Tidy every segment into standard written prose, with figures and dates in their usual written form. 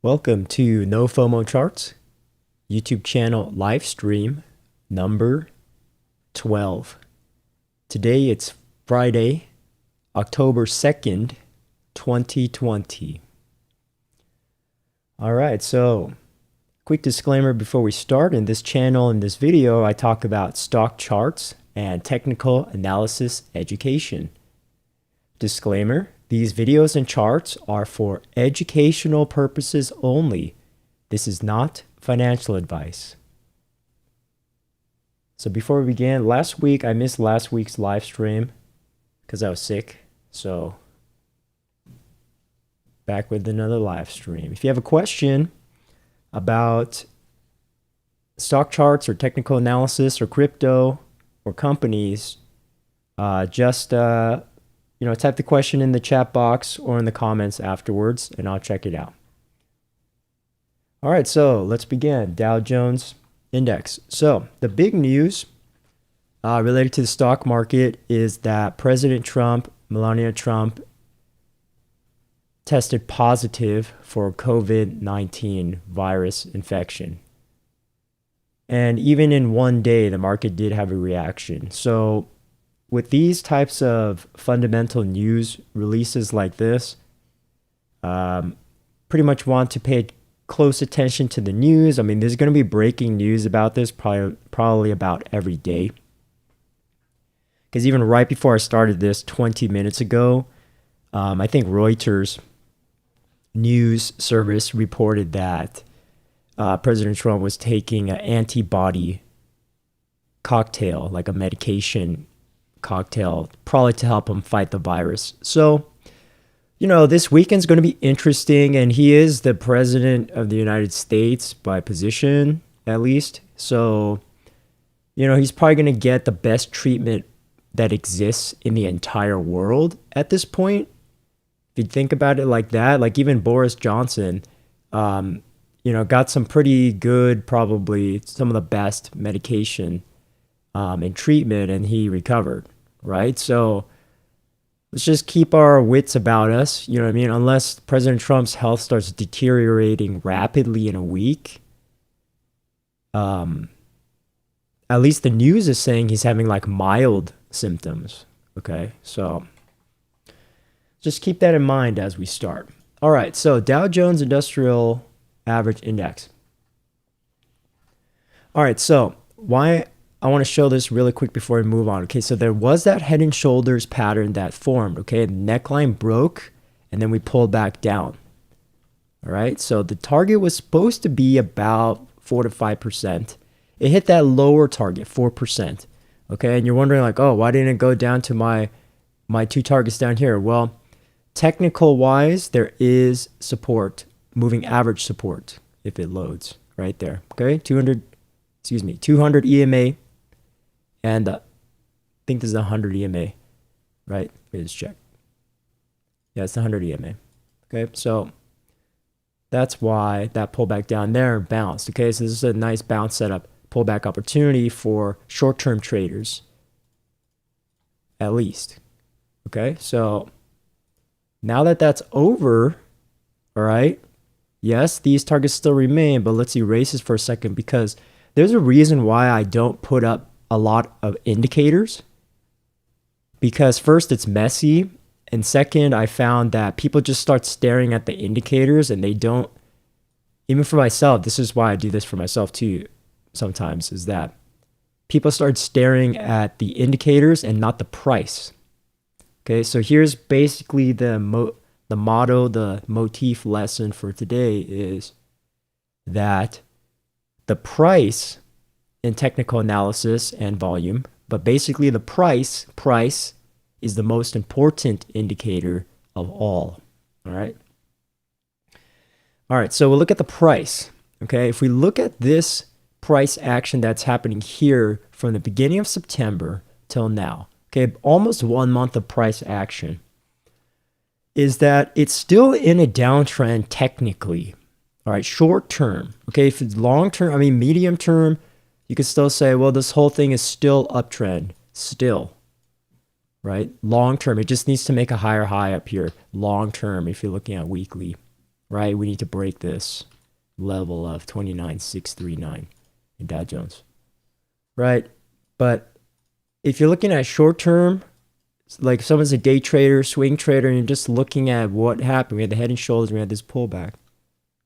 Welcome to No FOMO Charts, YouTube channel Livestream number 12. Today it's Friday, October 2nd, 2020. Alright, so quick disclaimer before we start. In this channel, in this video, I talk about stock charts and technical analysis education. Disclaimer. These videos and charts are for educational purposes only. This is not financial advice. So before we begin, last week I missed last week's live stream because I was sick. So back with another live stream. If you have a question about stock charts or technical analysis or crypto or companies, type the question in the chat box or in the comments afterwards, and I'll check it out. All right, so let's begin. Dow Jones Index. So the big news related to the stock market is that President Trump, Melania Trump, tested positive for COVID-19 virus infection. And even in one day, the market did have a reaction. So with these types of fundamental news releases like this, pretty much want to pay close attention to the news. I mean, there's going to be breaking news about this probably about every day. Because even right before I started this 20 minutes ago, I think Reuters news service reported that President Trump was taking an antibody cocktail, like a medication cocktail, probably to help him fight the virus. So, this weekend's going to be interesting, and he is the president of the United States by position, at least. So, he's probably going to get the best treatment that exists in the entire world at this point. If you think about it like that, like even Boris Johnson, got some pretty good, probably some of the best medication and treatment, and he recovered, right? So let's just keep our wits about us, you know what I mean? Unless President Trump's health starts deteriorating rapidly in a week. At least the news is saying he's having like mild symptoms, okay? So just keep that in mind as we start. All right, so Dow Jones Industrial Average Index. All right, so why I want to show this really quick before we move on. Okay, so there was that head and shoulders pattern that formed. Okay, the neckline broke and then we pulled back down. All right, so the target was supposed to be about 4 to 5%. It hit that lower target, 4%. Okay, and you're wondering like, oh, why didn't it go down to my two targets down here? Well, technical wise, there is support, moving average support if it loads right there. Okay, 200 EMA. And I think this is 100 EMA, right? Let me just check. Yeah, it's 100 EMA. Okay, so that's why that pullback down there bounced. Okay, so this is a nice bounce setup, pullback opportunity for short-term traders, at least. Okay, so now that that's over, all right, yes, these targets still remain, but let's erase this for a second because there's a reason why I don't put up a lot of indicators, because first it's messy, and second I found that people just start staring at the indicators and they don't, even for myself, this is why I do this for myself too sometimes, is that people start staring at the indicators and not the price. Okay, so here's basically the motto, the motif lesson for today is that the price in technical analysis and volume, but basically the price is the most important indicator of all. All right, so we'll look at the price. Okay, if we look at this price action that's happening here from the beginning of September till now, okay, almost 1 month of price action, is that it's still in a downtrend technically. All right, short term. Okay, if it's long term, I mean medium term, you could still say, well, this whole thing is still uptrend, still, right? Long term, it just needs to make a higher high up here. Long term, if you're looking at weekly. right? We need to break this level of 29,639 in Dow Jones, right? But if you're looking at short term, like someone's a day trader, swing trader, and you're just looking at what happened. We had the head and shoulders, we had this pullback.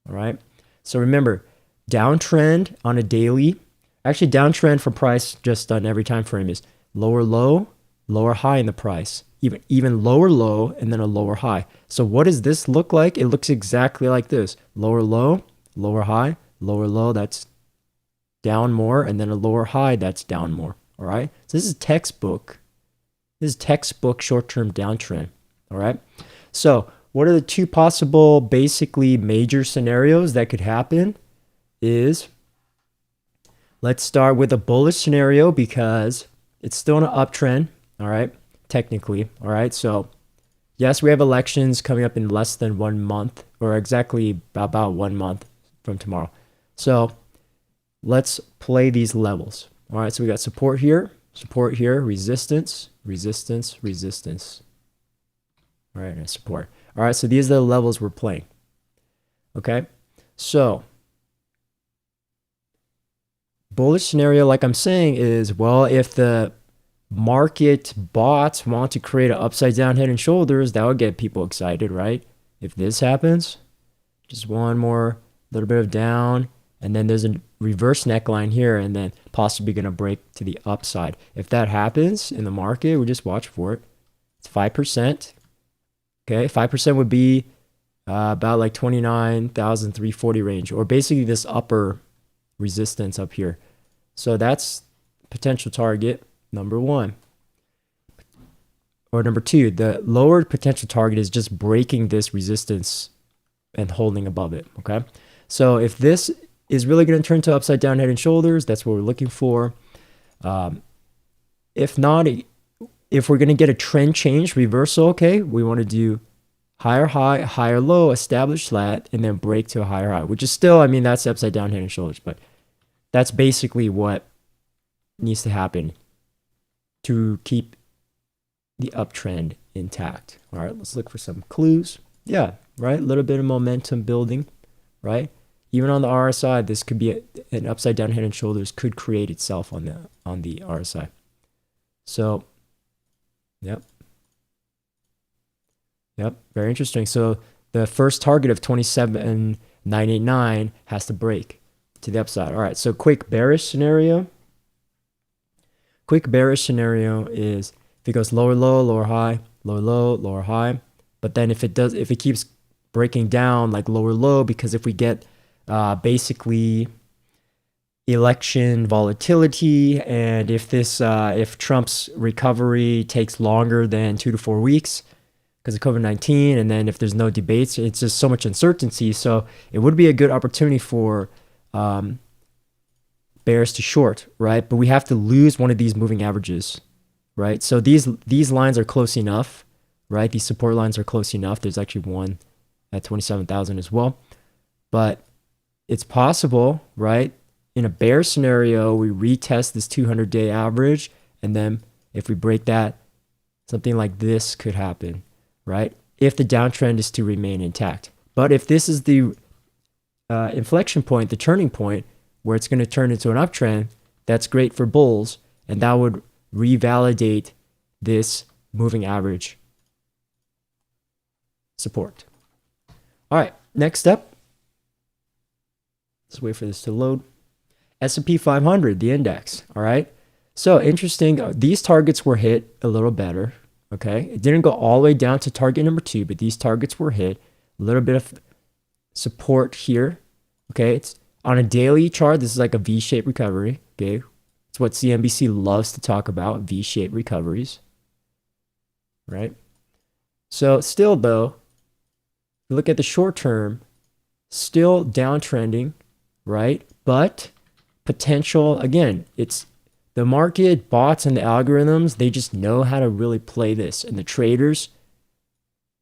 All right. So remember, downtrend on a daily, actually downtrend for price just on every time frame is lower low, lower high in the price, even lower low, and then a lower high. So what does this look like? It looks exactly like this. Lower low, lower high, lower low, that's down more, and then a lower high, that's down more. All right. So this is textbook. This is textbook short-term downtrend. All right. So what are the two possible, basically major scenarios that could happen is, let's start with a bullish scenario because it's still in an uptrend. All right. Technically. All right. So yes, we have elections coming up in less than 1 month, or exactly about 1 month from tomorrow. So let's play these levels. All right. So we got support here, resistance, resistance, resistance. All right. And support. All right. So these are the levels we're playing. Okay. So bullish scenario, like I'm saying, is, well, if the market bots want to create an upside down head and shoulders, that would get people excited, right? If this happens, just one more little bit of down, and then there's a reverse neckline here, and then possibly going to break to the upside. If that happens in the market, we just watch for it. It's 5%. Okay, 5% would be about like 29,340 range, or basically this upper resistance up here. So that's potential target number one. Or number two, the lower potential target is just breaking this resistance and holding above it. Okay, so if this is really going to turn to upside down head and shoulders, that's what we're looking for. If not, if we're going to get a trend change reversal, okay, we want to do higher high, higher low, establish flat, and then break to a higher high, which is still, I mean, that's upside down head and shoulders, but that's basically what needs to happen to keep the uptrend intact. All right, let's look for some clues. Yeah, right, a little bit of momentum building, right? Even on the RSI, this could be an upside down head and shoulders could create itself on the RSI. So, yep, very interesting. So the first target of 27,989 has to break to the upside. All right, so quick bearish scenario. Quick bearish scenario is if it goes lower low, lower high, lower low, lower high. But then if it keeps breaking down like lower low, because if we get basically election volatility, and if Trump's recovery takes longer than 2 to 4 weeks because of COVID-19, and then if there's no debates, it's just so much uncertainty. So it would be a good opportunity for bears to short, right? But we have to lose one of these moving averages, right? So these lines are close enough, right? These support lines are close enough. There's actually one at 27,000 as well. But it's possible, right? In a bear scenario, we retest this 200-day average, and then if we break that, something like this could happen, right? If the downtrend is to remain intact. But if this is the inflection point, the turning point, where it's going to turn into an uptrend, that's great for bulls, and that would revalidate this moving average support. All right, next up, let's wait for this to load. S&P 500, the index. All right, so interesting. These targets were hit a little better. Okay, it didn't go all the way down to target number 2, but these targets were hit. A little bit of support here. Okay, it's on a daily chart. This is like a V-shaped recovery. Okay, it's what CNBC loves to talk about, V-shaped recoveries. Right. So still though, look at the short term, still downtrending, right? But potential, again, it's the market, bots, and the algorithms, they just know how to really play this. And the traders,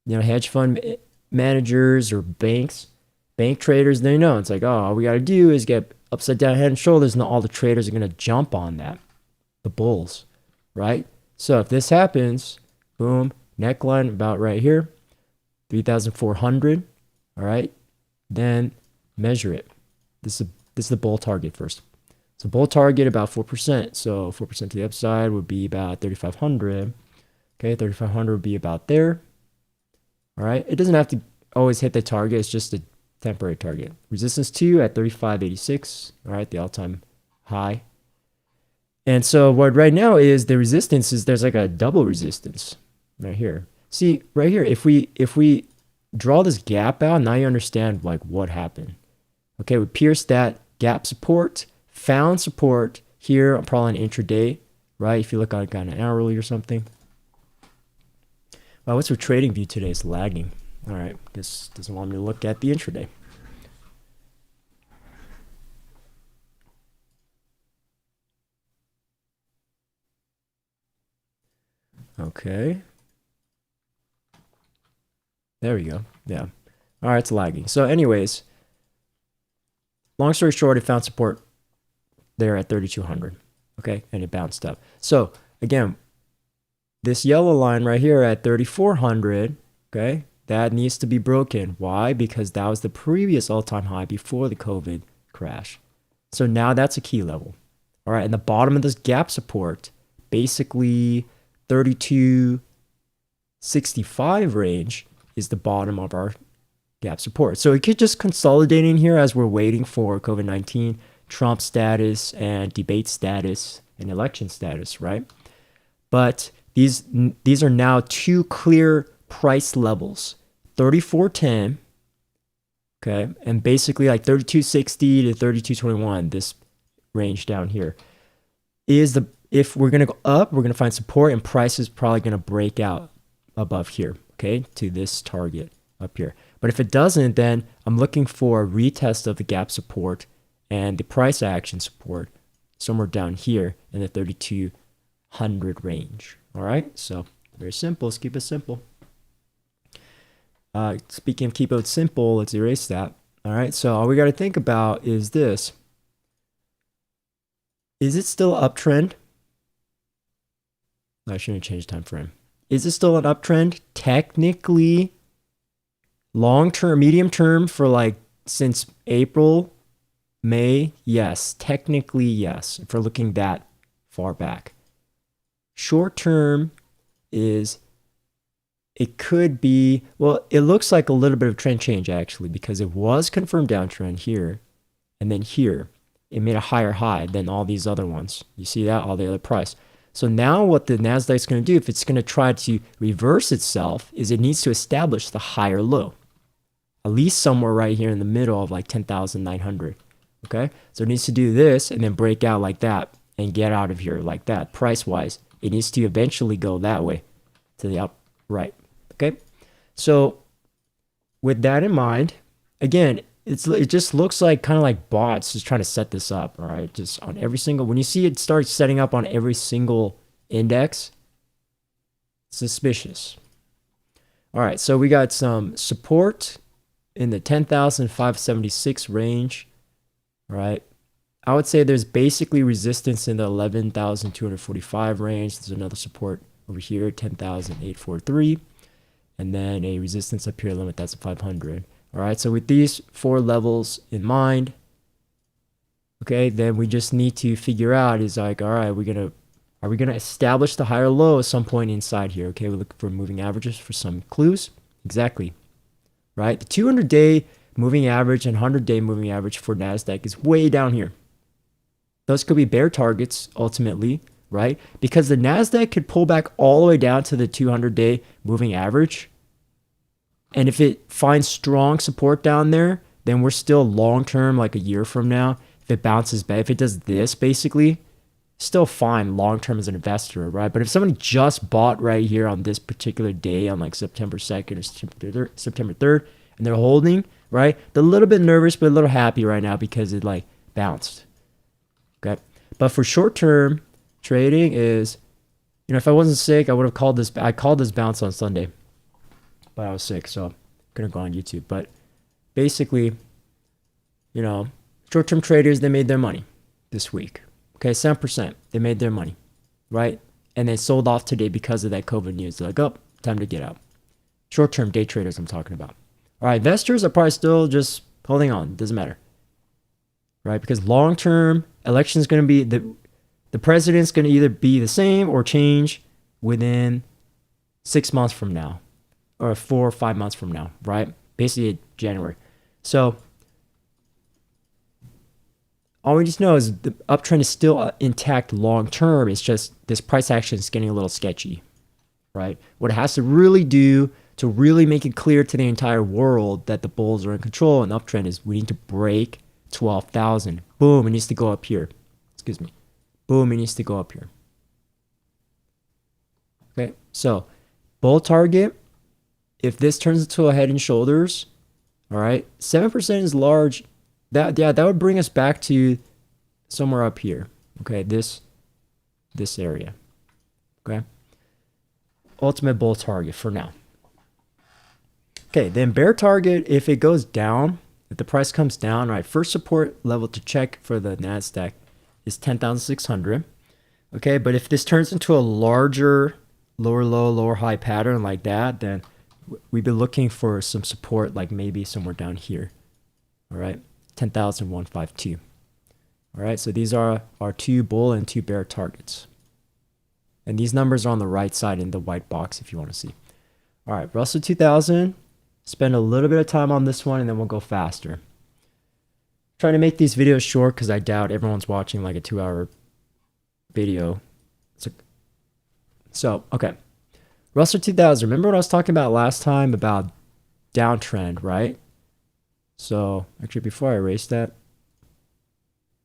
hedge fund managers or bank traders, they know. It's like, oh, all we got to do is get upside down head and shoulders, and all the traders are going to jump on that. The bulls, right? So if this happens, boom, neckline about right here, 3,400, all right? then measure it. This is the bull target first. So bull target about 4%. So 4% to the upside would be about 3,500. Okay, 3,500 would be about there. All right, it doesn't have to always hit the target. It's just a temporary target. Resistance 2 at 35.86. All right, the all-time high. And so what right now is the resistance is there's like a double resistance right here. See right here, if we draw this gap out, now you understand like what happened. Okay, we pierced that gap support, found support here, probably an intraday, right? If you look on an hourly or something. Wow, what's your trading view today? It's lagging. All right, this doesn't want me to look at the intraday. Okay. There we go. Yeah. All right, it's lagging. So anyways, long story short, it found support there at 3,200. Okay, and it bounced up. So again, this yellow line right here at 3,400, okay, that needs to be broken. Why? Because that was the previous all-time high before the COVID crash. So now that's a key level. All right, and the bottom of this gap support, basically 32.65 range is the bottom of our gap support. So it could just consolidate in here as we're waiting for COVID-19, Trump status, and debate status, and election status, right? But these are now two clear price levels, 34.10, okay, and basically like 32.60 to 32.21, this range down here is the, if we're going to go up, we're going to find support, and price is probably going to break out above here, okay, to this target up here. But if it doesn't, then I'm looking for a retest of the gap support and the price action support somewhere down here in the 3,200 range. All right, so very simple. Let's keep it simple. Speaking of keep it simple, let's erase that. All right, so all we got to think about is this. Is it still an uptrend? I shouldn't change time frame. Is it still an uptrend? Technically, long term, medium term for like since April, May, yes. Technically, yes. If we're looking that far back. Short term is, it could be, well, it looks like a little bit of trend change actually, because it was confirmed downtrend here, and then here it made a higher high than all these other ones. You see that, all the other price. So now what the Nasdaq is going to do, if it's going to try to reverse itself, is it needs to establish the higher low, at least somewhere right here in the middle of like 10,900. Okay, so it needs to do this and then break out like that and get out of here like that. Price wise, it needs to eventually go that way to the up right. Okay, so with that in mind, again, it just looks like kind of like bots just trying to set this up. All right, just on every single, when you see it start setting up on every single index, suspicious. All right, so we got some support in the 10,576 range. All right, I would say there's basically resistance in the 11,245 range. There's another support over here, 10,843, and then a resistance up here, 11,500. All right, so with these four levels in mind, okay, then we just need to figure out is like, all right, are we gonna establish the higher low at some point inside here? Okay, we're looking for moving averages for some clues. Exactly, right? The 200-day moving average and 100-day moving average for Nasdaq is way down here. Those could be bear targets ultimately, right? Because the Nasdaq could pull back all the way down to the 200-day moving average. And if it finds strong support down there, then we're still long-term, like a year from now. If it bounces back, if it does this basically, still fine long-term as an investor, right? But if somebody just bought right here on this particular day on like September 2nd or September 3rd, and they're holding, right? They're a little bit nervous, but a little happy right now because it like bounced. Okay. But for short-term trading is, you know, if I wasn't sick, I would have called this, I called this bounce on Sunday, but I was sick, so I couldn't go on YouTube. But basically, you know, short-term traders, they made their money this week. Okay, 7%, they made their money, right? And they sold off today because of that COVID news. They're like, oh, time to get out. Short-term day traders I'm talking about. All right, investors are probably still just holding on, doesn't matter, right? Because long term, election is going to be the president's going to either be the same or change within 6 months from now, or 4 or 5 months from now, right? Basically January. So all we just know is the uptrend is still intact long term. It's just this price action is getting a little sketchy, right? What it has to really do to really make it clear to the entire world that the bulls are in control and uptrend is we need to break 12,000. Boom, it needs to go up here. Excuse me. Boom, it needs to go up here. Okay, so bull target, if this turns into a head and shoulders, all right, 7% is large. That would bring us back to somewhere up here. Okay, this area. Okay. Ultimate bull target for now. Okay, then bear target, if it goes down, if the price comes down, right, first support level to check for the Nasdaq is 10,600. Okay, but if this turns into a larger lower low, lower high pattern like that, then we'd be looking for some support, like maybe somewhere down here. All right, 10,152. All right, so these are our 2 bull and 2 bear targets. And these numbers are on the right side in the white box if you want to see. All right, Russell 2000. Spend a little bit of time on this one and then we'll go faster. Trying to make these videos short because I doubt everyone's watching like a 2-hour video. So, okay. Russell 2000. Remember what I was talking about last time about downtrend, right? So, actually, before I erase that,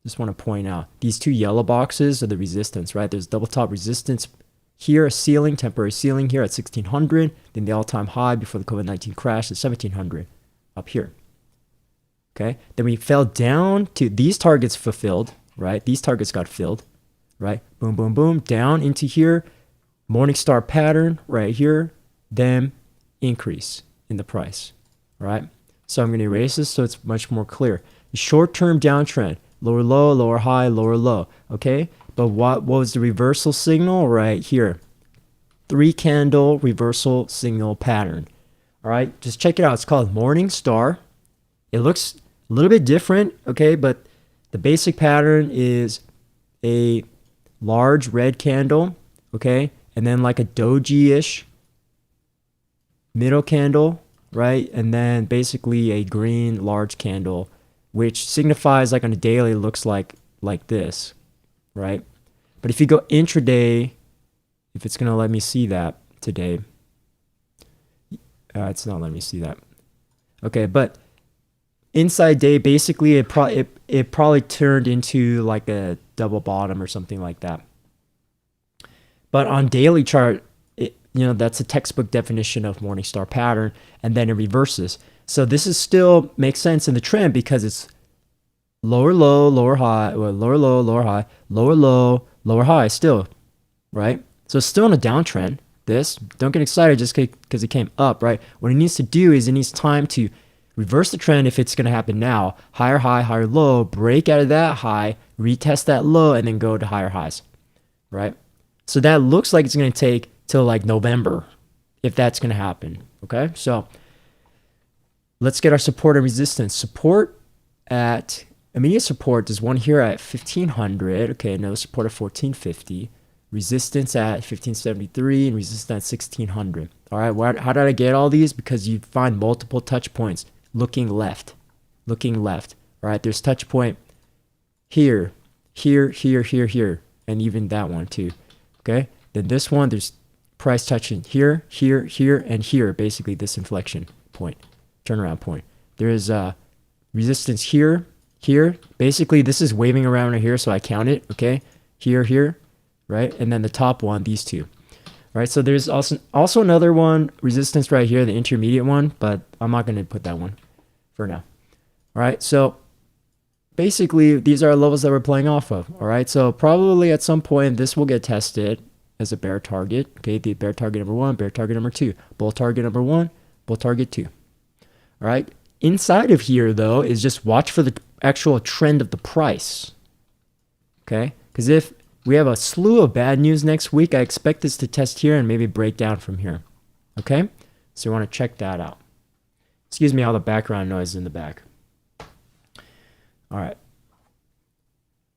just want to point out these 2 yellow boxes are the resistance, right? There's double top resistance here, a ceiling, temporary ceiling here at 1600. Then the all-time high before the COVID-19 crash is 1700 up here. Okay. Then we fell down to these targets fulfilled, right? These targets got filled, right? Boom, boom, boom, down into here. Morningstar pattern right here. Then increase in the price, right? So I'm going to erase this so it's much more clear. Short-term downtrend, lower low, lower high, lower low, okay? But what was the reversal signal right here? 3 candle reversal signal pattern. All right, just check it out. It's called Morningstar. It looks a little bit different, okay? But the basic pattern is a large red candle, okay? And then like a doji-ish middle candle, right? And then basically a green large candle, which signifies like on a daily looks like this, right? But if you go intraday, if it's going to let me see that today, it's not letting me see that. Okay, but inside day, basically it probably turned into like a double bottom or something like that. But on daily chart, that's a textbook definition of Morningstar pattern, and then it reverses. So this is still makes sense in the trend because it's lower low, lower high, or lower low, lower high, lower low, lower high still, right? So it's still in a downtrend. Don't get excited just because it came up, right? What it needs to do is it needs time to reverse the trend if it's going to happen now. Higher high, higher low, break out of that high, retest that low, and then go to higher highs, right? So that looks like it's going to take till like November if that's going to happen, okay? So let's get our support and resistance. Support at immediate support, there's one here at 1500. Okay, another support at 1450. Resistance at 1573 and resistance at 1600. All right, how did I get all these? Because you find multiple touch points looking left. All right, there's touch point here, here, here, here, here, and even that one too. Okay, then this one, there's price touching here, here, here, and here, basically this inflection point, turnaround point. There is resistance here, here. Basically, this is waving around right here, so I count it, okay? Here, here, right? And then the top one, these two. All right, so there's also another one, resistance right here, the intermediate one, but I'm not going to put that one for now. All right, so basically, these are levels that we're playing off of, all right? So probably at some point, this will get tested as a bear target, okay? The bear target number 1, bear target number 2, bull target number 1, bull target 2, all right? Inside of here, though, is just watch for the actual trend of the price, okay? Because if we have a slew of bad news next week, I expect this to test here and maybe break down from here, okay? So you want to check that out. Excuse me all the background noise in the back. All right.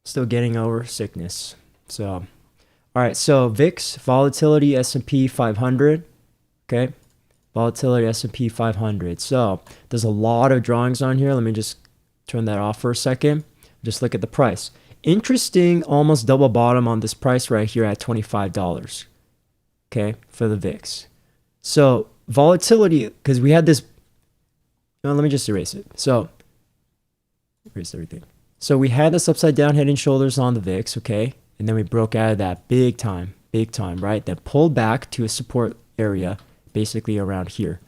Still getting over sickness. So, all right. So VIX, volatility, S&P 500. Okay. Volatility, S&P 500. So there's a lot of drawings on here. Let me just turn that off for a second. Just look at the price. Interesting, almost double bottom on this price right here at $25. Okay, for the VIX. So volatility, because we had this. No, let me just erase it. So erase everything. So we had this upside down head and shoulders on the VIX, okay, and then we broke out of that big time, right? Then pulled back to a support area, basically around here.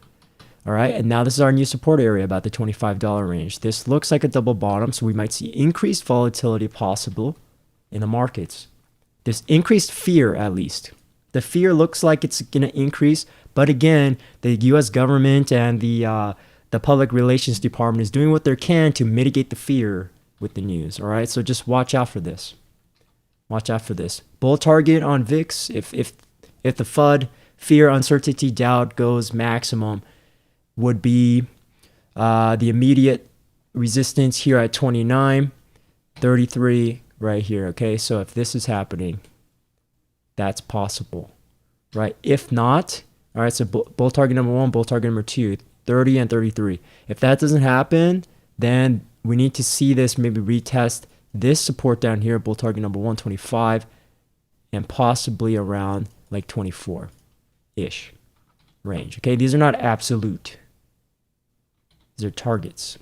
All right, and now this is our new support area, about the $25 range. This looks like a double bottom, so we might see increased volatility possible in the markets. There's increased fear, at least. The fear looks like it's going to increase, but again, the U.S. government and the public relations department is doing what they can to mitigate the fear with the news. All right, so just watch out for this. Watch out for this. Bull target on VIX. If the FUD, fear, uncertainty, doubt goes maximum, would be the immediate resistance here at 29, 33 right here. Okay, so if this is happening, that's possible, right? If not, all right, so bull target number 1, bull target number 2, 30 and 33. If that doesn't happen, then we need to see this maybe retest this support down here, bull target number 1, 25, and possibly around like 24-ish range. Okay, these are not absolute. These are targets.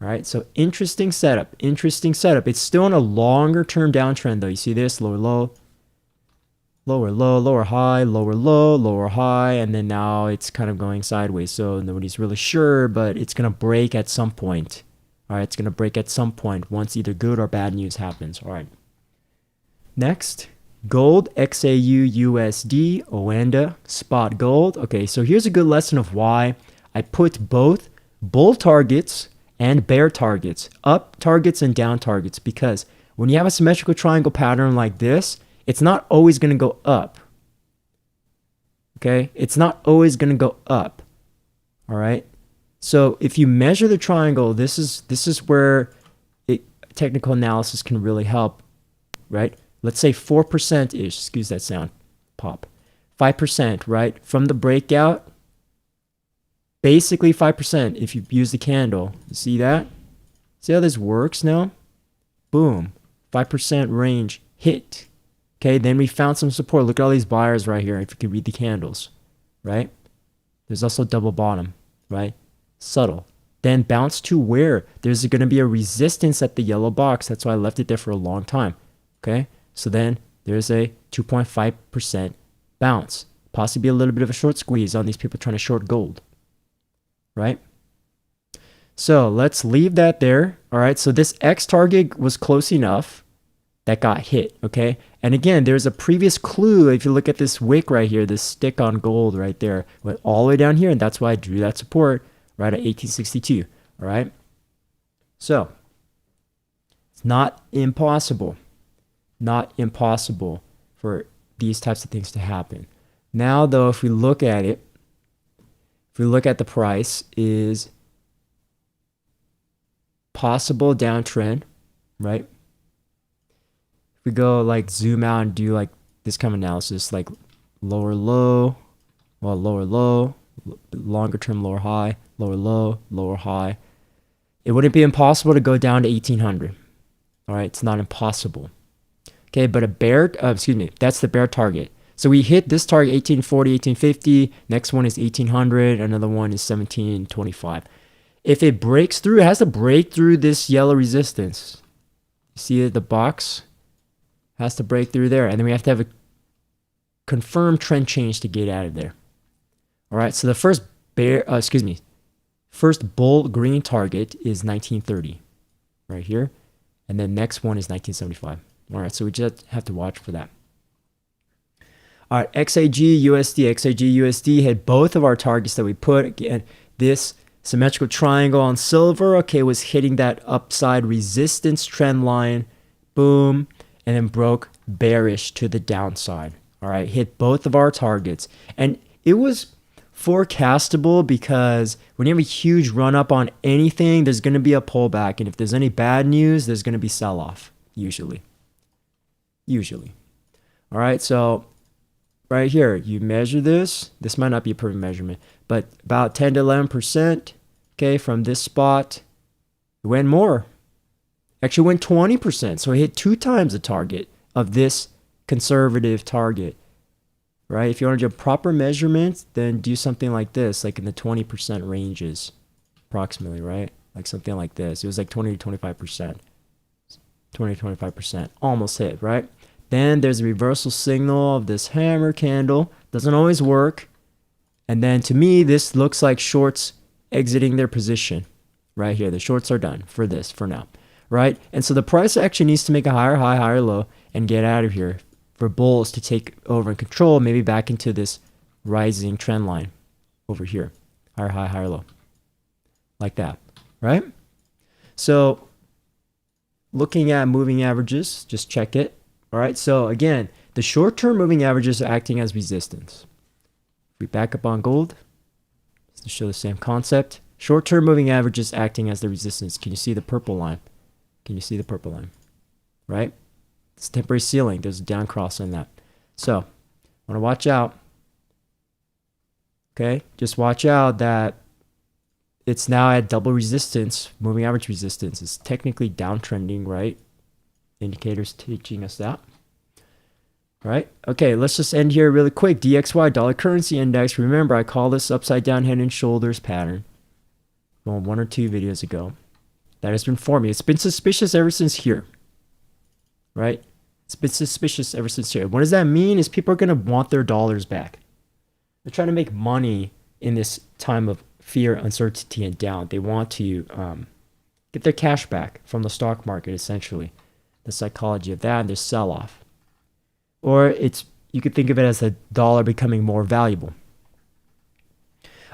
All right, so interesting setup. Interesting setup. It's still in a longer term downtrend though. You see this lower low, lower low, lower high, lower low, lower high, and then now it's kind of going sideways. So nobody's really sure, but it's gonna break at some point. All right, it's gonna break at some point once either good or bad news happens. All right. Next, gold, XAUUSD, OANDA, spot gold. Okay, so here's a good lesson of why I put both bull targets and bear targets, up targets and down targets, because when you have a symmetrical triangle pattern like this, it's not always going to go up. Okay, it's not always going to go up. All right, so if you measure the triangle, this is where technical analysis can really help, right? Let's say 4%-ish, excuse that sound, pop, 5%, right? From the breakout, basically 5% if you use the candle. You see that? See how this works now? Boom, 5% range hit. Okay, then we found some support. Look at all these buyers right here, if you can read the candles, right? There's also double bottom, right? Subtle. Then bounce to where? There's going to be a resistance at the yellow box. That's why I left it there for a long time. Okay, so then there's a 2.5% bounce. Possibly a little bit of a short squeeze on these people trying to short gold, right? So let's leave that there. All right, so this X target was close enough that got hit, okay? And again, there's a previous clue. If you look at this wick right here, this stick on gold right there, went all the way down here, and that's why I drew that support right at 1862, all right? So it's not impossible for these types of things to happen. Now, though, if we look at it, if we look at the price, is possible downtrend, right? We go like zoom out and do like this kind of analysis, like lower low, well, lower low, longer term lower high, lower low, lower high. It wouldn't be impossible to go down to 1800. All right, it's not impossible. Okay, but a bear, that's the bear target. So we hit this target 1840, 1850. Next one is 1800. Another one is 1725. If it breaks through, it has to break through this yellow resistance. You see it, the box has to break through there, and then we have to have a confirmed trend change to get out of there. All right, so the first first bull green target is 1930 right here, and then next one is 1975. All right, so we just have to watch for that. All right, XAGUSD had both of our targets that we put. Again, this symmetrical triangle on silver, okay, was hitting that upside resistance trend line, boom, and then broke bearish to the downside. All right, hit both of our targets. And it was forecastable because when you have a huge run up on anything, there's going to be a pullback. And if there's any bad news, there's going to be sell off, usually. All right, so right here, you measure this. This might not be a perfect measurement, but about 10 to 11%, okay, from this spot. It went more. Actually went 20%. So it hit 2 times the target of this conservative target, right? If you want to do proper measurements, then do something like this, like in the 20% ranges, approximately, right? Like something like this. It was like 20 to 25%. 20 to 25%. Almost hit, right? Then there's a reversal signal of this hammer candle. Doesn't always work. And then to me, this looks like shorts exiting their position right here. The shorts are done for this, for now, right? And so the price actually needs to make a higher high, higher low and get out of here for bulls to take over and control, maybe back into this rising trend line over here. Higher high, higher low. Like that, right? So looking at moving averages, just check it. All right, so again, the short-term moving averages are acting as resistance. If we back up on gold, just to show the same concept, short-term moving averages acting as the resistance. Can you see the purple line? Can you see the purple line? Right? It's temporary ceiling. There's a down cross on that. So, want to watch out. Okay, just watch out that it's now at double resistance, moving average resistance. It's technically downtrending, right? Indicators teaching us that. Right? Okay, let's just end here really quick. DXY, dollar currency index. Remember, I call this upside down head and shoulders pattern. Well, 1 or 2 videos ago. That has been forming. It's been suspicious ever since here. Right? It's been suspicious ever since here. What does that mean? Is people are going to want their dollars back. They're trying to make money in this time of fear, uncertainty, and doubt. They want to get their cash back from the stock market, essentially. The psychology of that and their sell-off. Or you could think of it as the dollar becoming more valuable.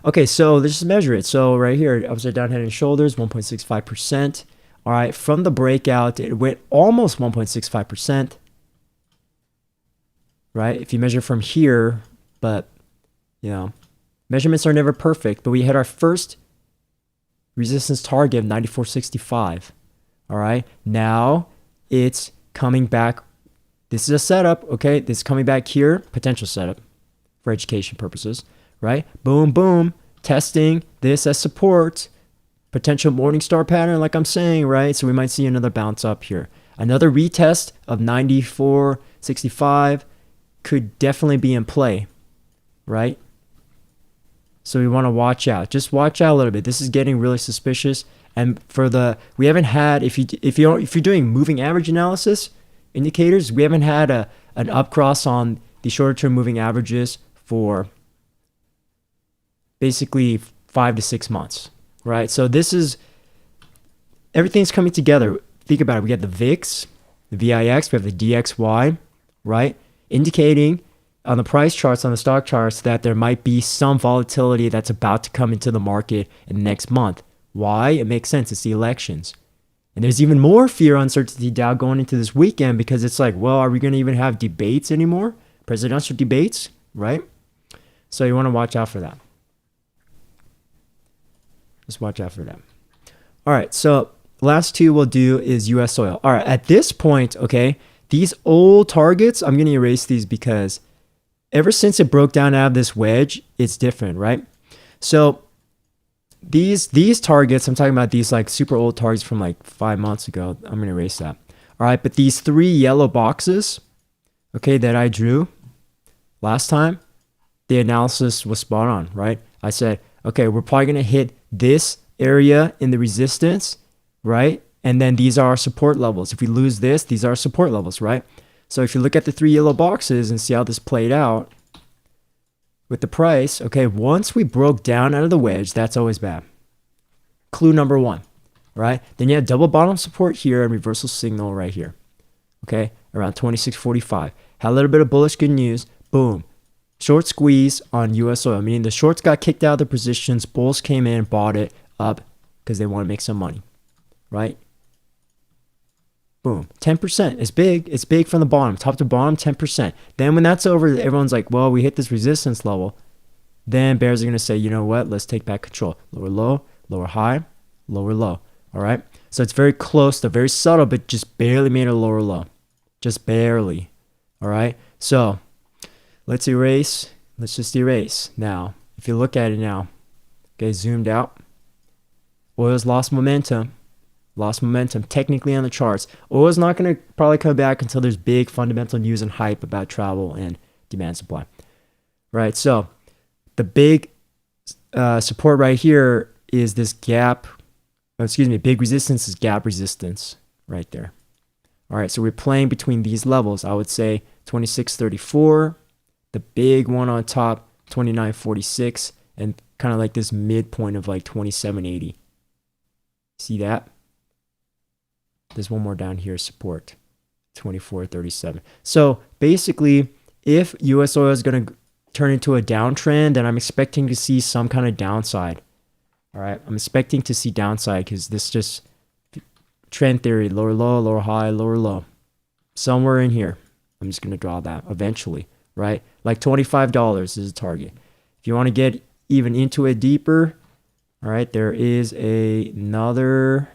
Okay, so let's just measure it. So right here, upside down head and shoulders, 1.65%. All right, from the breakout, it went almost 1.65%. Right? If you measure from here, but, you know, measurements are never perfect, but we hit our first resistance target of 94.65. All right, now it's coming back. This is a setup, okay? This is coming back here, potential setup for education purposes, right? Boom, boom, testing this as support, potential Morningstar pattern, like I'm saying, right? So we might see another bounce up here. Another retest of 94.65 could definitely be in play, right? So we want to watch out. Just watch out a little bit. This is getting really suspicious. And for we haven't had, if you're doing moving average analysis indicators, we haven't had an up cross on the shorter term moving averages for basically 5 to 6 months, right? So everything's coming together. Think about it. We got the VIX, the VIX, we have the DXY, right? Indicating on the price charts, on the stock charts, that there might be some volatility that's about to come into the market in the next month. Why? It makes sense. It's the elections. And there's even more fear, uncertainty, doubt going into this weekend because it's like, well, are we going to even have debates anymore? Presidential debates, right? So you want to watch out for that. Just watch out for that. All right, so last 2 we'll do is US oil. All right, at this point, okay, these old targets, I'm going to erase these because ever since it broke down out of this wedge, it's different, right? So these targets, I'm talking about these like super old targets from like 5 months ago. I'm going to erase that. All right, but these 3 yellow boxes, okay, that I drew last time, the analysis was spot on, right? I said, okay, we're probably going to hit this area in the resistance, right? And then these are our support levels. If we lose this, these are our support levels, right? So if you look at the 3 yellow boxes and see how this played out with the price, okay, once we broke down out of the wedge, that's always bad. Clue number 1, right? Then you have double bottom support here and reversal signal right here, okay, around 26.45. Had a little bit of bullish good news, boom. Short squeeze on US oil, meaning the shorts got kicked out of their positions, bulls came in, bought it up because they want to make some money, right? Boom, 10%. It's big. It's big from the bottom, top to bottom, 10%. Then when that's over, everyone's like, well, we hit this resistance level. Then bears are going to say, you know what, let's take back control. Lower low, lower high, lower low. All right. So it's very close to, very subtle, but just barely made a lower low. Just barely. All right. So let's erase. Let's just erase. Now, if you look at it now, okay, zoomed out. Oil's lost momentum. Lost momentum technically on the charts. Oil's not going to probably come back until there's big fundamental news and hype about travel and demand supply. Right. So the big support right here is this gap. Big resistance is gap resistance right there. All right, so we're playing between these levels. I would say 26.34, the big one on top, 29.46, and kind of like this midpoint of like 27.80. See that? There's one more down here, support, 24.37. So basically, if US oil is going to turn into a downtrend, then I'm expecting to see some kind of downside. All right, I'm expecting to see downside because this just trend theory, lower low, lower high, lower low. Somewhere in here. I'm just going to draw that eventually, right? Like $25 is a target. If you want to get even into it deeper, all right, there is another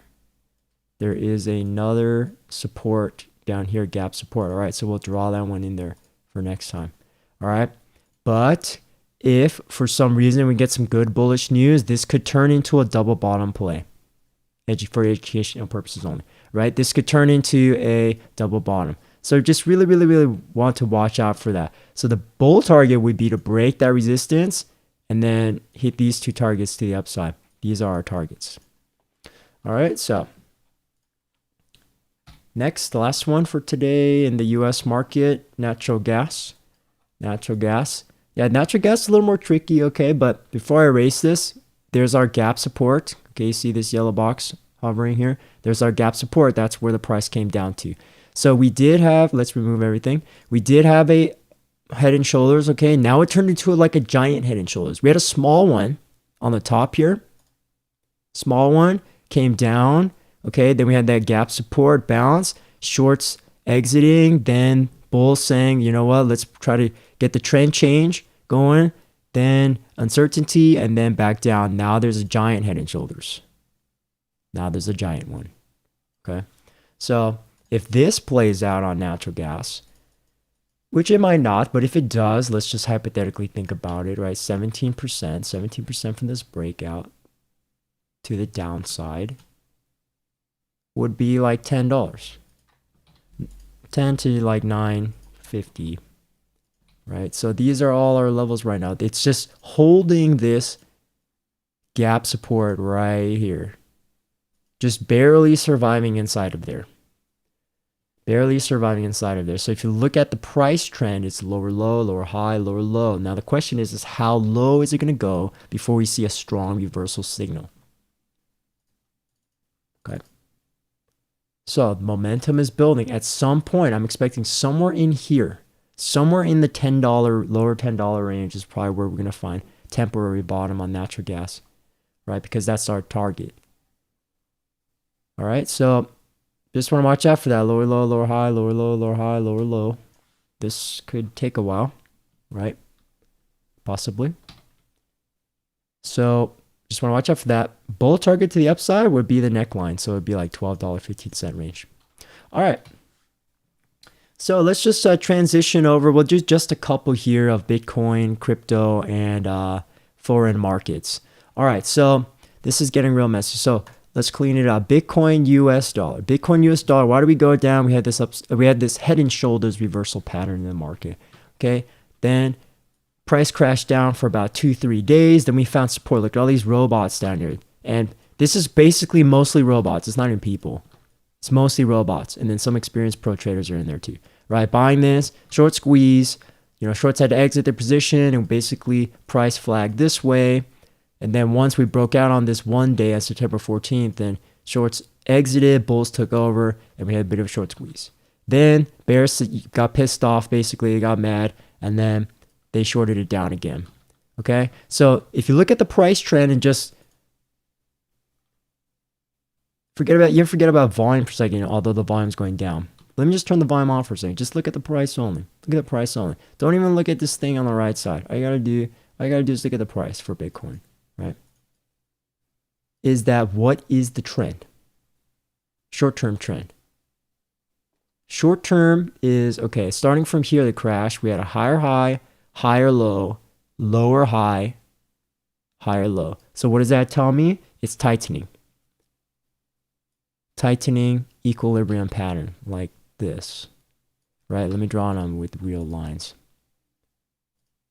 support down here, gap support. All right, so we'll draw that one in there for next time. All right, but if for some reason we get some good bullish news, this could turn into a double bottom play for educational purposes only, right? This could turn into a double bottom. So just really want to watch out for that. So the bull target would be to break that resistance and then hit these two targets to the upside. These are our targets. All right, so next, the last one for today in the US market, natural gas. Natural gas. Yeah, natural gas is a little more tricky, okay? But before I erase this, there's our gap support. Okay, you see this yellow box hovering here? There's our gap support. That's where the price came down to. So we did have, let's remove everything. We did have a head and shoulders, okay? Now it turned into like a giant head and shoulders. We had a small one on the top here. Small one came down, okay? Then we had that gap support bounce, shorts exiting, then bulls saying, you know what, let's try to get the trend change going, then uncertainty, and then back down. Now there's a giant head and shoulders. Now there's a giant one, okay? So if this plays out on natural gas, which it might not, but if it does, let's just hypothetically think about it, right? 17% from this breakout to the downside would be like $10. 10 to like 9.50, right? So these are all our levels right now. It's just holding this gap support right here. Just barely surviving inside of there. Barely surviving inside of there. So if you look at the price trend, it's lower low, lower high, lower low. Now the question is how low is it going to go before we see a strong reversal signal? Okay. So momentum is building. At some point, I'm expecting somewhere in here, somewhere in the $10, lower $10 range is probably where we're going to find temporary bottom on natural gas, right? Because that's our target. All right, so just want to watch out for that. Lower low, lower high, lower low, lower high, lower low. This could take a while, right? Possibly. So just want to watch out for that. Bull target to the upside would be the neckline. So it would be like $12.15 range. All right. So let's just transition over. We'll do just a couple here of Bitcoin, crypto, and foreign markets. All right. So this is getting real messy. So let's clean it up. Bitcoin, US dollar. Bitcoin, US dollar. Why do we go down? We had this head and shoulders reversal pattern in the market. Okay. Then price crashed down for about 2-3 days. Then we found support. Look at all these robots down here. And this is basically mostly robots. It's not even people. It's mostly robots. And then some experienced pro traders are in there too. Right? Buying this, short squeeze. You know, shorts had to exit their position and basically price flagged this way. And then once we broke out on this one day on September 14th, then shorts exited, bulls took over, and we had a bit of a short squeeze. Then bears got pissed off, basically, they got mad, and then they shorted it down again. Okay? So if you look at the price trend and just forget about volume for a second, although the volume's going down. Let me just turn the volume off for a second. Just look at the price only. Look at the price only. Don't even look at this thing on the right side. All you gotta do, all you gotta do is look at the price for Bitcoin, right? Is that what is the trend? Short-term trend. Short-term is, okay, starting from here, the crash, we had a higher high, higher low, lower high, higher low. So what does that tell me? It's tightening. Tightening equilibrium pattern like this, right? Let me draw it on with real lines.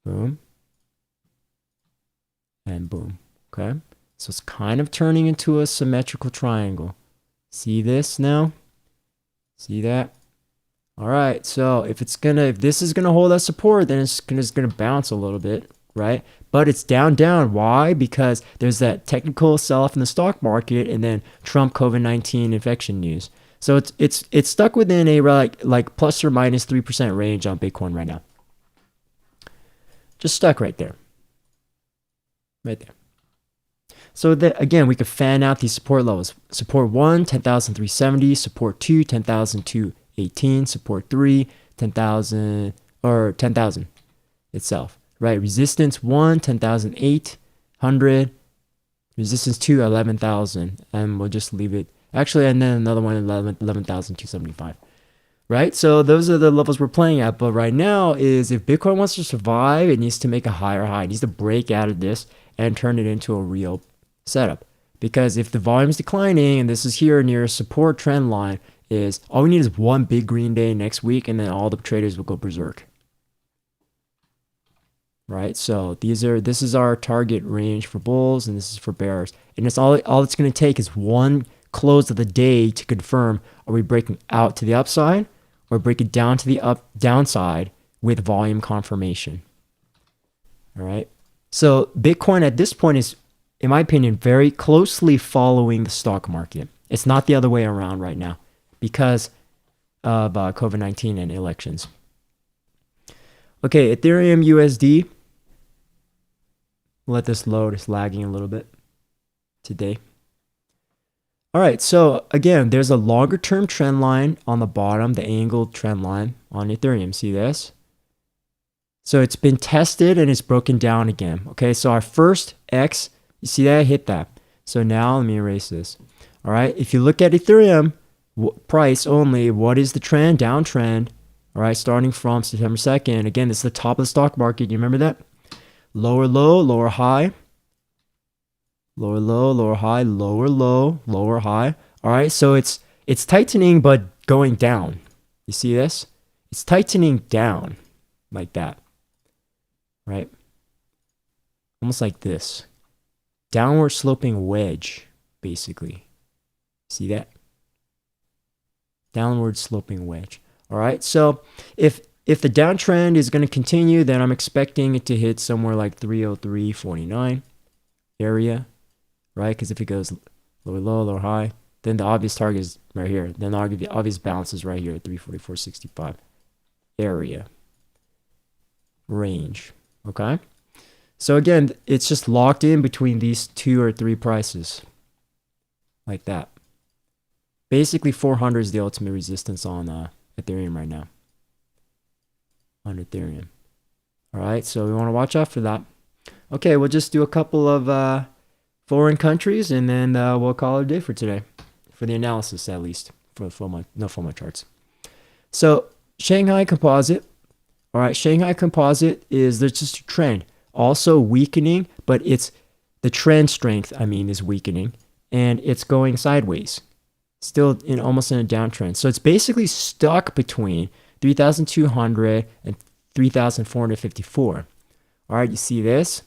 Boom. And boom, okay? So it's kind of turning into a symmetrical triangle. See this now? See that? All right, so if this is gonna hold that support, then it's gonna bounce a little bit, right? But it's down. Why? Because there's that technical sell-off in the stock market, and then Trump COVID-19 infection news. So it's stuck within a like plus or minus 3% range on Bitcoin right now. Just stuck right there. Right there. So that, again, we could fan out these support levels. Support 1, 10,370. Support 2, 10,218. Support 3, 10,000 or 10,000 itself. Right? Resistance 1, 10,800. Resistance 2, 11,000. And we'll just leave it. Actually, and then another one, 11,275. Right? So those are the levels we're playing at. But right now is if Bitcoin wants to survive, it needs to make a higher high. It needs to break out of this and turn it into a real setup. Because if the volume is declining, and this is here near a support trend line, is all we need is one big green day next week, and then all the traders will go berserk. Right? So this is our target range for bulls, and this is for bears. And it's all it's going to take is one close of the day to confirm, are we breaking out to the upside or break it down to the downside with volume confirmation. All right. So Bitcoin at this point is, in my opinion, very closely following the stock market. It's not the other way around right now because of COVID-19 and elections. Okay, Ethereum USD. Let this load. It's lagging a little bit today. All right, so again, there's a longer term trend line on the bottom, the angled trend line on Ethereum. See this? So it's been tested and it's broken down again. Okay, so our first X, you see that? I hit that. So now let me erase this. All right, if you look at Ethereum price only, what is the trend? Downtrend. All right, starting from September 2nd. Again, this is the top of the stock market. You remember that? Lower low, lower high. Lower low, lower high, lower low, lower high. All right, so it's tightening but going down. You see this? It's tightening down like that. Right? Almost like this. Downward sloping wedge, basically. See that? Downward sloping wedge. All right, so if the downtrend is going to continue, then I'm expecting it to hit somewhere like 303.49 area. Right? Because if it goes lower low, lower high, then the obvious target is right here. Then the obvious balance is right here at 344.65 area range. Okay? So again, it's just locked in between these 2 or 3 prices. Like that. Basically 400 is the ultimate resistance on Ethereum right now. On Ethereum. Alright, so we want to watch out for that. Okay, we'll just do a couple of foreign countries, and then we'll call it a day for today, for the analysis at least, for the full month, no full month charts. So Shanghai Composite, all right, Shanghai Composite is, there's just a trend, also weakening, but it's the trend strength, is weakening, and it's going sideways, still almost in a downtrend. So it's basically stuck between 3,200 and 3,454. All right, you see this?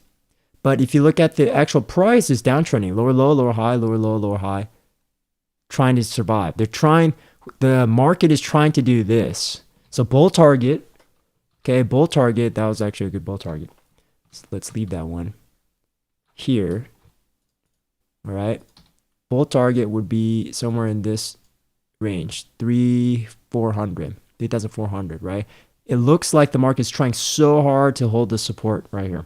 But if you look at the actual price, it's downtrending. Lower low, lower high, lower low, lower high. Trying to survive. The market is trying to do this. So bull target. Okay, bull target. That was actually a good bull target. So let's leave that one here. All right. Bull target would be somewhere in this range. 3,400, right? It looks like the market's trying so hard to hold the support right here.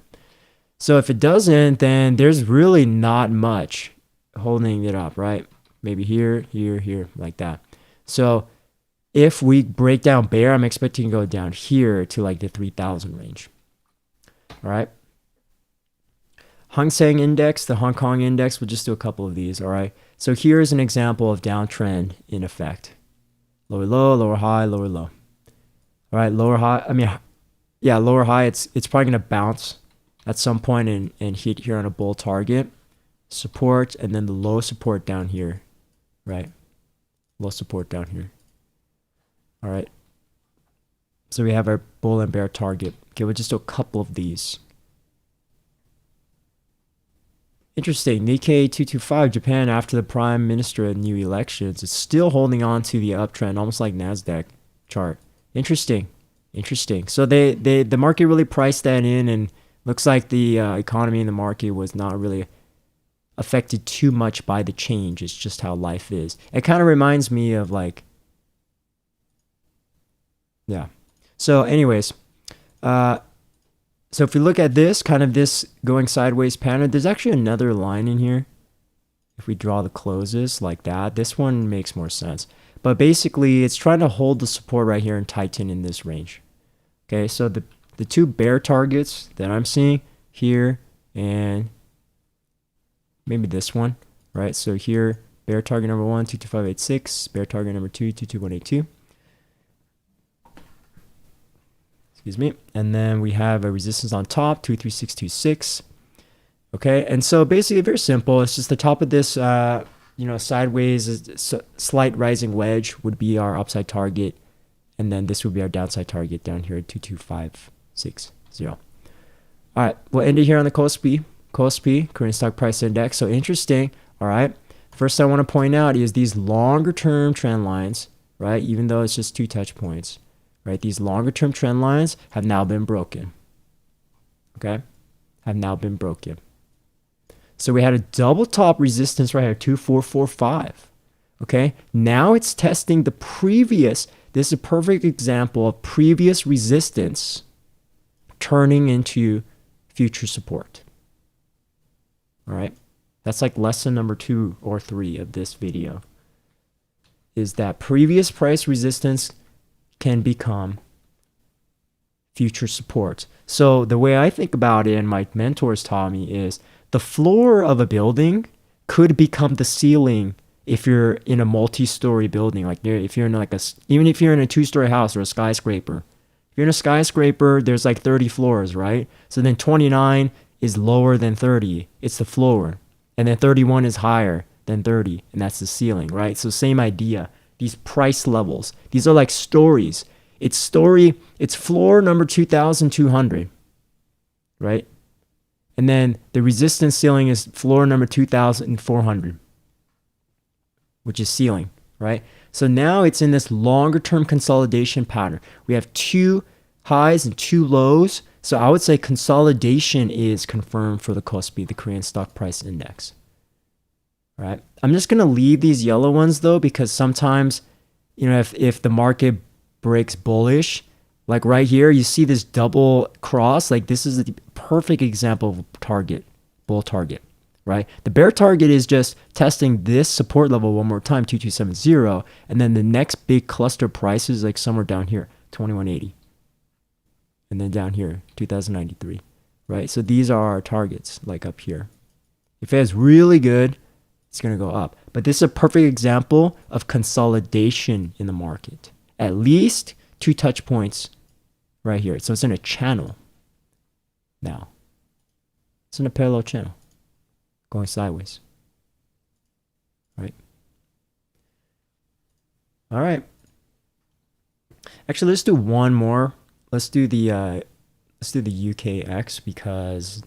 So if it doesn't, then there's really not much holding it up, right? Maybe here, here, here, like that. So if we break down bear, I'm expecting to go down here to like the 3,000 range. All right. Hang Seng Index, the Hong Kong Index, we'll just do a couple of these, all right? So here's an example of downtrend in effect. Lower low, lower high, lower low. All right, lower high, yeah, lower high, it's probably going to bounce at some point and hit here on a bull target. Support, and then the low support down here, right? Low support down here. All right. So we have our bull and bear target. Okay, we'll just do a couple of these. Interesting. Nikkei 225, Japan, after the prime minister and new elections, is still holding on to the uptrend, almost like Nasdaq chart. Interesting. Interesting. So the market really priced that in, and looks like the economy in the market was not really affected too much by the change. It's just how life is. It kind of reminds me of like, yeah. So anyways, so if we look at this, kind of this going sideways pattern, there's actually another line in here. If we draw the closes like that, this one makes more sense. But basically, it's trying to hold the support right here and tighten in this range. Okay, so the two bear targets that I'm seeing here and maybe this one, right? So here, bear target number 1, 22586, bear target number 2, 22182. Excuse me. And then we have a resistance on top, 23626. Okay, and so basically very simple. It's just the top of this, sideways, slight rising wedge would be our upside target. And then this would be our downside target down here at 22560. All right, we'll end it here on the KOSPI, Korean Stock Price Index. So interesting. All right. First I want to point out is these longer term trend lines, right? Even though it's just 2 touch points, right? These longer term trend lines have now been broken. Okay. Have now been broken. So we had a double top resistance right here, 2445. Okay. Now it's testing the previous. This is a perfect example of previous resistance turning into future support. All right. That's like lesson number 2 or 3 of this video. Is that previous price resistance can become future support. So the way I think about it, and my mentors taught me, is the floor of a building could become the ceiling if you're in a multi-story building. Like if you're in like even if you're in a 2-story house or a skyscraper. If you're in a skyscraper, there's like 30 floors, right? So then 29 is lower than 30. It's the floor. And then 31 is higher than 30. And that's the ceiling, right? So same idea. These price levels. These are like stories. It's floor number 2,200, right? And then the resistance ceiling is floor number 2,400, which is ceiling, right? So now it's in this longer term consolidation pattern. We have 2 highs and 2 lows. So I would say consolidation is confirmed for the KOSPI, the Korean Stock Price Index. All right. I'm just going to leave these yellow ones though, because sometimes, if the market breaks bullish, like right here, you see this double cross, like this is a perfect example of target, bull target, right? The bear target is just testing this support level one more time, 2270, and then the next big cluster price is like somewhere down here, 2180. And then down here, 2093, right? So these are our targets, like up here. If it's really good, it's going to go up. But this is a perfect example of consolidation in the market. At least 2 touch points right here. So it's in a channel now. It's in a parallel channel going sideways, right? All right. Actually, let's do one more. Let's do the UKX because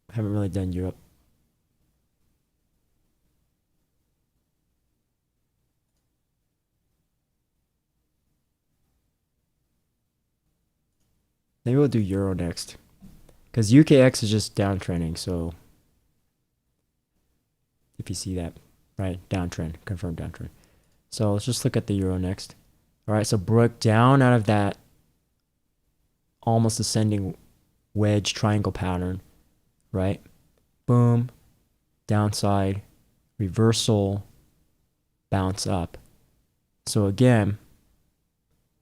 I haven't really done Europe. Maybe we'll do Euronext because UKX is just downtrending. So if you see that, right, downtrend, confirmed downtrend. So let's just look at the Euronext. All right, so broke down out of that almost ascending wedge triangle pattern, right? Boom, downside, reversal, bounce up. So again,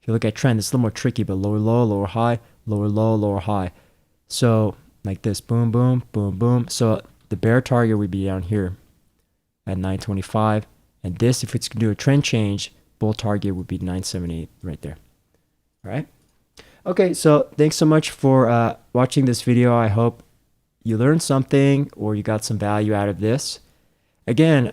if you look at trend, it's a little more tricky, but lower low, lower high, lower low, lower high. So like this, boom, boom, boom, boom. So the bear target would be down here at 925. And this, if it's going to do a trend change, bull target would be 978 right there. All right. Okay, so thanks so much for watching this video. I hope you learned something or you got some value out of this. Again,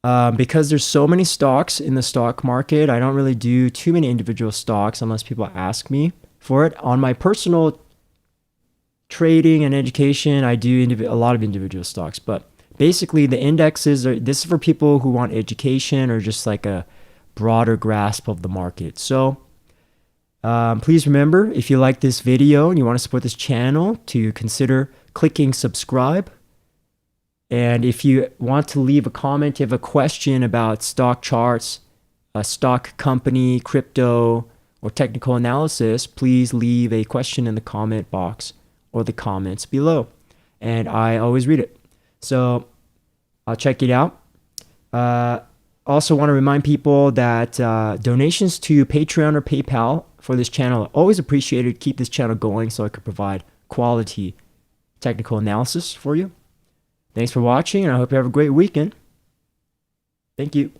because there's so many stocks in the stock market, I don't really do too many individual stocks unless people ask me for it. On my personal trading and education, I do a lot of individual stocks, but basically the indexes are, this is for people who want education or just like a broader grasp of the market. So please remember, if you like this video and you want to support this channel, to consider clicking subscribe. And if you want to leave a comment, you have a question about stock charts, a stock company, crypto, or technical analysis, please leave a question in the comment box or the comments below. And I always read it. So I'll check it out. Also want to remind people that donations to Patreon or PayPal for this channel are always appreciated. Keep this channel going so I can provide quality technical analysis for you. Thanks for watching, and I hope you have a great weekend. Thank you.